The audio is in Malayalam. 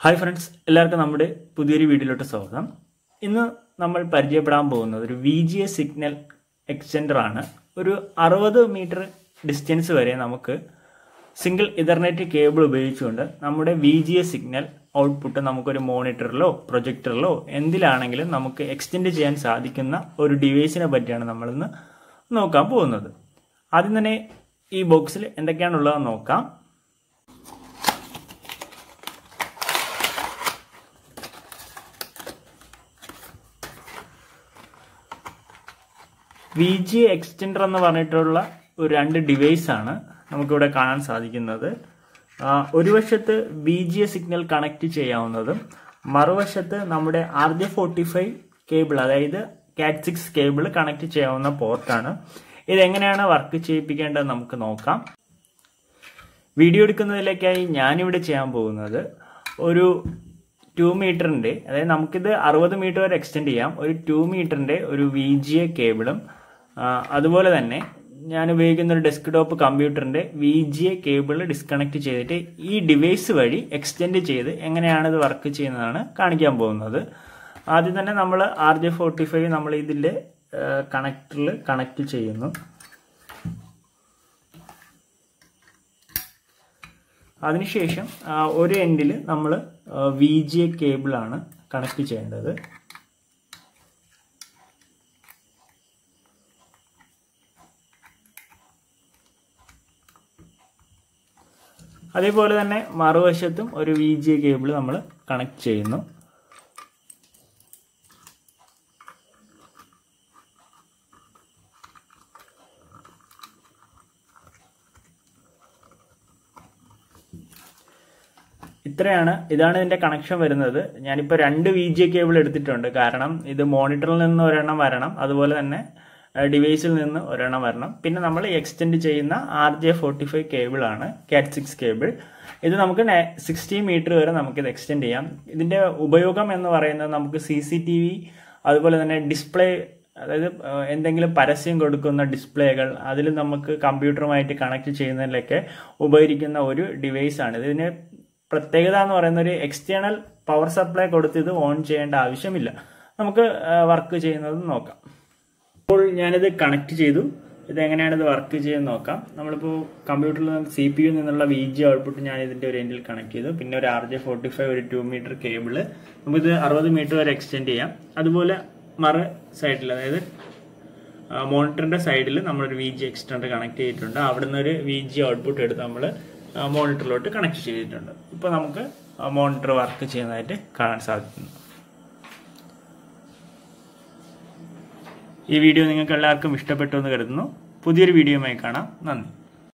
ഹായ് ഫ്രണ്ട്സ്, എല്ലാവർക്കും നമ്മുടെ പുതിയൊരു വീഡിയോയിലോട്ട് സ്വാഗതം. ഇന്ന് നമ്മൾ പരിചയപ്പെടാൻ പോകുന്നത് ഒരു VGA സിഗ്നൽ എക്സ്റ്റെൻഡർ ആണ്. ഒരു 60 മീറ്റർ ഡിസ്റ്റൻസ് വരെ നമുക്ക് സിംഗിൾ ഇഥർനെറ്റ് കേബിൾ ഉപയോഗിച്ചുകൊണ്ട് നമ്മുടെ VGA സിഗ്നൽ ഔട്ട്പുട്ട് നമുക്കൊരു മോണിറ്ററിലോ പ്രൊജക്ടറിലോ എന്തിലാണെങ്കിലും നമുക്ക് എക്സ്റ്റെൻഡ് ചെയ്യാൻ സാധിക്കുന്ന ഒരു ഡിവൈസിനെ പറ്റിയാണ് നമ്മളിന്ന് നോക്കാൻ പോകുന്നത്. ആദ്യം തന്നെ ഈ ബോക്സിൽ എന്തൊക്കെയാണുള്ളതെന്ന് നോക്കാം. VGA എക്സ്റ്റെൻഡർ എന്ന് പറഞ്ഞിട്ടുള്ള ഒരു രണ്ട് ഡിവൈസാണ് നമുക്കിവിടെ കാണാൻ സാധിക്കുന്നത്. ഒരു വശത്ത് VGA സിഗ്നൽ കണക്ട് ചെയ്യാവുന്നതും മറുവശത്ത് നമ്മുടെ RJ45 കേബിൾ, അതായത് Cat6 കേബിൾ കണക്ട് ചെയ്യാവുന്ന പോർട്ടാണ്. ഇതെങ്ങനെയാണ് വർക്ക് ചെയ്യിപ്പിക്കേണ്ടത് നമുക്ക് നോക്കാം. വീഡിയോ എടുക്കുന്നതിലേക്കായി ഞാനിവിടെ ചെയ്യാൻ പോകുന്നത് ഒരു 2 മീറ്ററിൻ്റെ, അതായത് നമുക്കിത് 60 മീറ്റർ വരെ എക്സ്റ്റെൻഡ് ചെയ്യാം. ഒരു 2 മീറ്ററിൻ്റെ ഒരു VGA കേബിളും അതുപോലെ തന്നെ ഞാൻ ഉപയോഗിക്കുന്ന ഒരു ഡെസ്ക്ടോപ്പ് കമ്പ്യൂട്ടറിൻ്റെ VGA കേബിൾ ഡിസ്കണക്ട് ചെയ്തിട്ട് ഈ ഡിവൈസ് വഴി എക്സ്റ്റെൻഡ് ചെയ്ത് എങ്ങനെയാണ് ഇത് വർക്ക് ചെയ്യുന്നതാണ് കാണിക്കാൻ പോകുന്നത്. ആദ്യം തന്നെ നമ്മൾ RJ45 നമ്മൾ ഇതിൻ്റെ കണക്ടറിൽ കണക്ട് ചെയ്യുന്നു. അതിനുശേഷം ഒരു എൻഡിൽ നമ്മൾ VGA കേബിളാണ് കണക്ട് ചെയ്യേണ്ടത്. അതേപോലെ തന്നെ മറുവശത്തും ഒരു VGA കേബിൾ നമ്മൾ കണക്ട് ചെയ്യുന്നു. ഇതാണ് ഇതിന്റെ കണക്ഷൻ വരുന്നത്. ഞാനിപ്പോൾ 2 VGA കേബിൾ എടുത്തിട്ടുണ്ട്, കാരണം ഇത് മോണിറ്ററിൽ നിന്ന് ഒരെണ്ണം വരണം, അതുപോലെ തന്നെ ഡിവൈസിൽ നിന്ന് ഒരെണ്ണം വരണം. പിന്നെ നമ്മൾ എക്സ്റ്റെൻഡ് ചെയ്യുന്ന RJ45 കേബിളാണ്, Cat6 കേബിൾ. ഇത് നമുക്ക് 60 മീറ്റർ വരെ നമുക്കിത് എക്സ്റ്റെൻഡ് ചെയ്യാം. ഇതിന്റെ ഉപയോഗം എന്ന് പറയുന്നത് നമുക്ക് CCTV, അതുപോലെ തന്നെ ഡിസ്പ്ലേ, അതായത് എന്തെങ്കിലും പരസ്യം കൊടുക്കുന്ന ഡിസ്പ്ലേകൾ, അതിൽ നമുക്ക് കമ്പ്യൂട്ടറുമായിട്ട് കണക്ട് ചെയ്യുന്നതിലൊക്കെ ഉപകരിക്കുന്ന ഒരു ഡിവൈസാണ്. ഇതിന് പ്രത്യേകത എന്ന് പറയുന്ന ഒരു എക്സ്റ്റേണൽ പവർ സപ്ലൈ കൊടുത്ത് ഇത് ഓൺ ചെയ്യേണ്ട ആവശ്യമില്ല. നമുക്ക് വർക്ക് ചെയ്യുന്നത് നോക്കാം. അപ്പോൾ ഞാനിത് കണക്ട് ചെയ്തു. ഇതെങ്ങനെയാണ് ഇത് വർക്ക് ചെയ്യുന്നത് നോക്കാം. നമ്മളിപ്പോൾ കമ്പ്യൂട്ടറിൽ CPU നിന്നുള്ള VGA ഔട്ട്പുട്ട് ഞാൻ ഇതിൻ്റെ ഒരു എൻഡിൽ കണക്ട് ചെയ്തു. പിന്നെ ഒരു RJ45 ഒരു 2 മീറ്റർ കേബിള്, നമുക്കിത് 60 മീറ്റർ വരെ എക്സ്റ്റെൻഡ് ചെയ്യാം. അതുപോലെ മറു സൈഡിൽ, അതായത് മോണിറ്ററിന്റെ സൈഡിൽ നമ്മളൊരു VGA എക്സ്റ്റെൻഡർ കണക്ട് ചെയ്തിട്ടുണ്ട്. അവിടെ നിന്ന് ഒരു VGA ഔട്ട്പുട്ട് എടുത്ത് നമ്മൾ മോണിറ്ററിലോട്ട് കണക്ട് ചെയ്തിട്ടുണ്ട്. ഇപ്പോൾ നമുക്ക് മോണിറ്റർ വർക്ക് ചെയ്യുന്നതായിട്ട് കാണാൻ സാധിക്കുന്നു. ഈ വീഡിയോ നിങ്ങൾക്ക് എല്ലാവർക്കും ഇഷ്ടപ്പെട്ടു എന്ന് കരുതുന്നു. പുതിയൊരു വീഡിയോയുമായി കാണാം. നന്ദി.